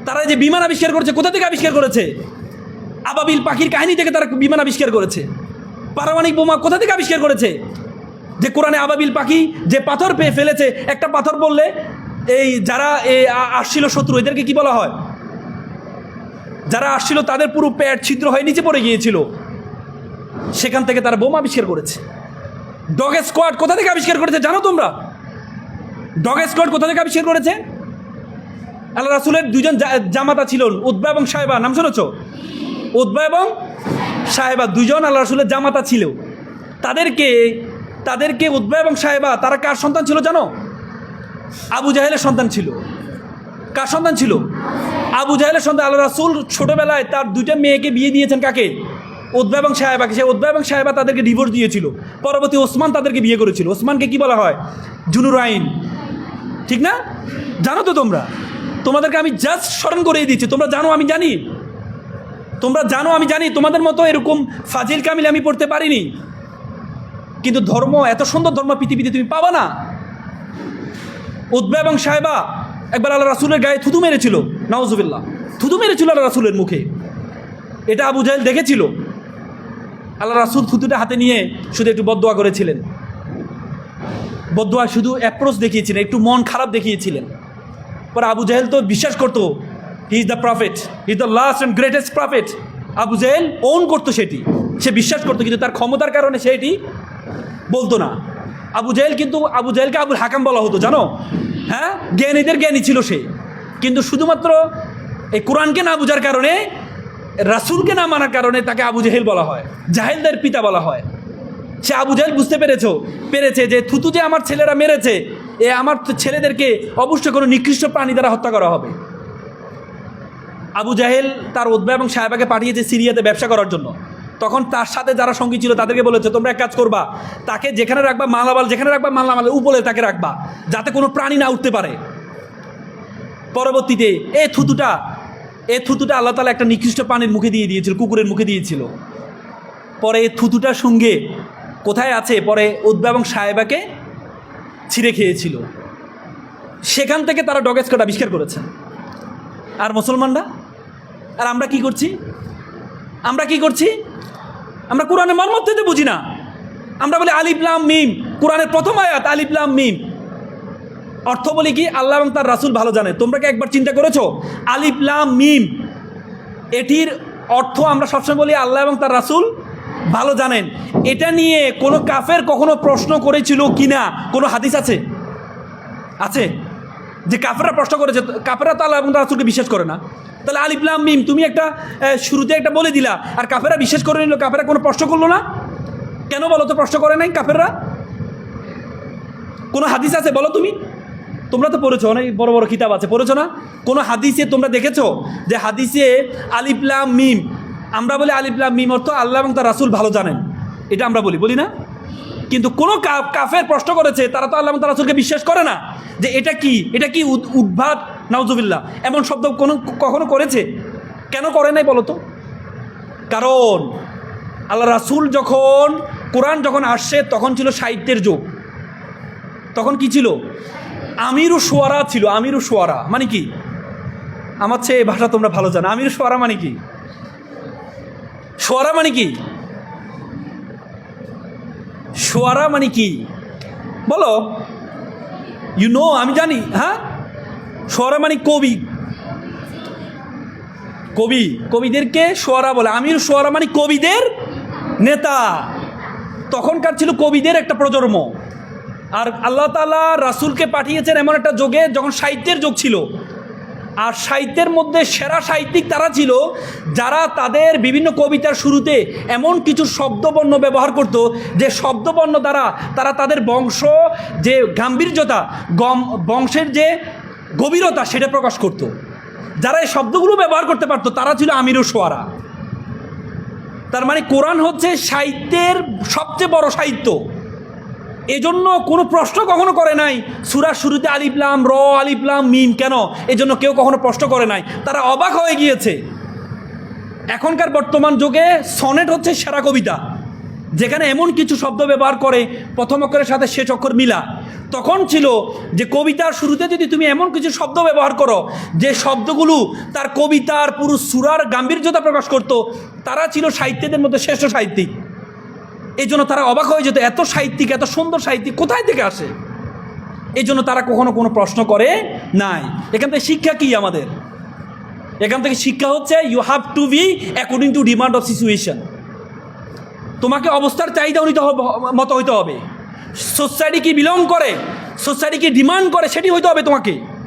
তারা যে বিমান আবিষ্কার করেছে, কোথা থেকে আবিষ্কার করেছে? আবাবিল পাখির কাহিনী থেকে তারা বিমান আবিষ্কার করেছে। পারমাণবিক বোমা কোথা থেকে আবিষ্কার করেছে? যে কোরআনে আবাবিল পাখি যে পাথর পেয়ে ফেলেছে, একটা পাথর বললে এই যারা আসছিল শত্রু, এদেরকে কি বলা হয়? যারা আসছিল তাদের পুরো পেট ছিদ্র হয়ে নিচে পড়ে গিয়েছিল, সেখান থেকে তারা বোমা আবিষ্কার করেছে। ডগ স্কোয়াড কোথা থেকে আবিষ্কার করেছে জানো তোমরা? ডগ স্কোয়াড কোথা থেকে আবিষ্কার করেছে? আল্লাহ রাসূলের দুজন জামাতা ছিলেন, উতবা এবং সাহেবা, নাম শুনেছ? উতবা এবং সাহেবা দুজন আল্লাহ রাসূলের জামাতা ছিল। তাদেরকে উতবা এবং সাহেবা, তারা কার সন্তান ছিল জানো? আবু জাহেলের সন্তান ছিল। কার সন্তান ছিল? আবু জাহেলের সন্তান। আল্লাহ রাসূল ছোটবেলায় তার দুইটা মেয়েকে বিয়ে দিয়েছেন কাকে? উতবা এবং সাহেবাকে। সে উতবা এবং সাহেবা তাদেরকে ডিভোর্স দিয়েছিল। পরবর্তী ওসমান তাদেরকে বিয়ে করেছিল। ওসমানকে কি বলা হয়? জুনুরাইন, ঠিক না? জানো তো তোমরা? তোমাদেরকে আমি জাস্ট স্মরণ করিয়ে দিচ্ছি, তোমরা জানো আমি জানি, তোমরা জানো আমি জানি। তোমাদের মতো এরকম ফাজিল কামিল আমি পড়তে পারিনি, কিন্তু ধর্ম, এত সুন্দর ধর্ম পৃথিবীতে তুমি পাবা না। উতবা এবং সাহেবা একবার আল্লাহ রাসূলের গায়ে থুতু মেরেছিল, নাউজুবিল্লাহ, থুতু মেরেছিল আল্লাহ রাসূলের মুখে। এটা আবু জাহেল দেখেছিল। আল্লাহ রাসূল থুতুটা হাতে নিয়ে শুধু একটু বদদোয়া করেছিলেন। বদদোয়া শুধু অ্যাপ্রোচ দেখিয়েছিলেন, একটু মন খারাপ দেখিয়েছিলেন। পরে আবু জাহেল তো বিশ্বাস করতো he is the prophet, he is the last and greatest prophet. Abu জাহেল ওন করতো সেটি, সে বিশ্বাস করতো, কিন্তু তার ক্ষমতার কারণে সেটি বলতো না। আবু জাহেলকে আবুল হাকাম বলা হতো, জানো? হ্যাঁ, জ্ঞানীদের জ্ঞানী ছিল সে, কিন্তু শুধুমাত্র এই কোরআনকে না বোঝার কারণে, রাসূলকে না মানার কারণে তাকে আবু জাহেল বলা হয়, জাহেলদের পিতা বলা হয়। সে আবু জাহেল বুঝতে পেরেছে যে থুতু যে আমার ছেলেরা মেরেছে, আমার ছেলেদেরকে অবশ্যই কোনো নিকৃষ্ট প্রাণী দ্বারা হত্যা করা হবে। আবু জাহেল তার উতবা এবং সাহেবাকে পাঠিয়েছে সিরিয়াতে ব্যবসা করার জন্য। তখন তার সাথে যারা সঙ্গী ছিল তাদেরকে বলেছে, তোমরা এক কাজ করবা, তাকে যেখানে রাখবা মালামালের উপরে তাকে রাখবা, যাতে কোনো প্রাণী না উঠতে পারে। পরবর্তীতে এই থুতুটা আল্লাহ তাআলা একটা নিকৃষ্ট প্রাণীর মুখে দিয়ে দিয়েছিল, কুকুরের মুখে দিয়েছিল। পরে এই থুতুটার সঙ্গে কোথায় আছে, পরে উতবা এবং সাহেবাকে ছিঁড়ে খেয়েছিল। সেখান থেকে তারা ডগ স্কোয়াড আবিষ্কার করেছে। আর মুসলমানরা, আর আমরা কি করছি? আমরা কোরআনের মর্মর্থ বুঝি না। আমরা বলি আলিফ লাম মিম, কোরআনের প্রথম আয়াত আলিফ লাম মিম, অর্থ বলি কি? আল্লাহ এবং তার রাসূল ভালো জানে। তোমরা কি একবার চিন্তা করেছো আলিফ লাম মিম এটির অর্থ? আমরা সবসময় বলি আল্লাহ এবং তার রাসূল ভালো জানেন। এটা নিয়ে কোনো কাফের কখনো প্রশ্ন করেছিল কিনা? কোনো হাদিস আছে যে কাফেররা প্রশ্ন করেছে? কাফেররা তো আল্লাহ এবং তার রাসূলকে বিশ্বাস করে না। তাহলে আলিফ লাম মিম তুমি একটা শুরুতে একটা বলে দিলা, আর কাফেররা বিশ্বাস করে নিল, কাফেররা কোনো প্রশ্ন করলো না কেন? বলো তো, প্রশ্ন করে নাই কাফেররা? কোনো হাদিস আছে বলো? তোমরা তো পড়েছো, অনেক বড় বড় কিতাব আছে, পড়েছো না? কোনো হাদিসে তোমরা দেখেছো যে হাদিসে আলিফ লাম মিম, আমরা বলি আলিফ লাম মিম অর্থ আল্লাহ এবং তার রাসূল ভালো জানেন, এটা আমরা বলি না? কিন্তু কোনো কাফের প্রশ্ন করেছে, তারা তো আল্লাহ এবং তার রাসূলকে বিশ্বাস করে না, যে এটা কি উদ্ভাত, নাউজুবিল্লাহ, এমন শব্দ কখনো করেছে? কেন করে নাই বলো তো? কারণ আল্লাহ রাসূল কোরআন যখন আসছে তখন ছিল সাহিত্যের যুগ। তখন কি ছিল? আমিরুশ শুআরা ছিল। আমিরুশ শুআরা মানে কি? আমার চেয়ে এই ভাষা তোমরা ভালো জানো। আমিরুশ শুআরা মানে কি? শুআরা মানে কি? শুআরা মানে কি বলো? আমি জানি। হ্যাঁ, শুআরা মানে কবিদেরকে শুআরা বলে। আমিরুশ শুআরা মানে কবিদের নেতা। তখনকার ছিল কবিদের একটা প্রজন্ম। আর আল্লাহ তাআলা রাসূলকে পাঠিয়েছেন এমন একটা যুগে যখন সাহিত্যের যুগ ছিল। আর সাহিত্যের মধ্যে সেরা সাহিত্যিক তারা ছিল যারা তাদের বিভিন্ন কবিতার শুরুতে এমন কিছু শব্দবর্ণ ব্যবহার করত, যে শব্দবর্ণ দ্বারা তারা তাদের বংশ যে গাম্ভীর্যতা, বংশের যে গভীরতা সেটা প্রকাশ করত। যারা এই শব্দগুলো ব্যবহার করতে পারত তারা ছিল আমিরুশ শুআরা। তার মানে কোরআন হচ্ছে সাহিত্যের সবচেয়ে বড় সাহিত্য। এজন্য কোনো প্রশ্ন কখনো করে নাই সূরার শুরুতে আলিফ লাম মিম কেন, এজন্য কেউ কখনো প্রশ্ন করে নাই। তারা অবাক হয়ে গিয়েছে। এখনকার বর্তমান যুগে সনেট হচ্ছে সেরা কবিতা, যেখানে এমন কিছু শব্দ ব্যবহার করে প্রথম অক্ষরের সাথে শেষ অক্ষর মিলা। তখন ছিল যে কবিতার শুরুতে যদি তুমি এমন কিছু শব্দ ব্যবহার করো যে শব্দগুলো তার কবিতার পুরো সূরার গাম্ভীর্যতা প্রকাশ করত, তারা ছিল সাহিত্যিকদের মধ্যে শ্রেষ্ঠ সাহিত্যিক। এই জন্য তারা অবাক হয়ে যেত, এত সাহিত্যিক, এত সুন্দর সাহিত্যিক কোথায় থেকে আসে। এই জন্য তারা কখনো কোনো প্রশ্ন করে নাই। এখান থেকে শিক্ষা কি আমাদের? এখান থেকে শিক্ষা হচ্ছে you have to be according to demand of situation. তোমাকে অবস্থার চাহিদা মতো হইতে হবে। সোসাইটি কি বিলং করে, সোসাইটি কি ডিমান্ড করে, সেটি হইতে হবে তোমাকে।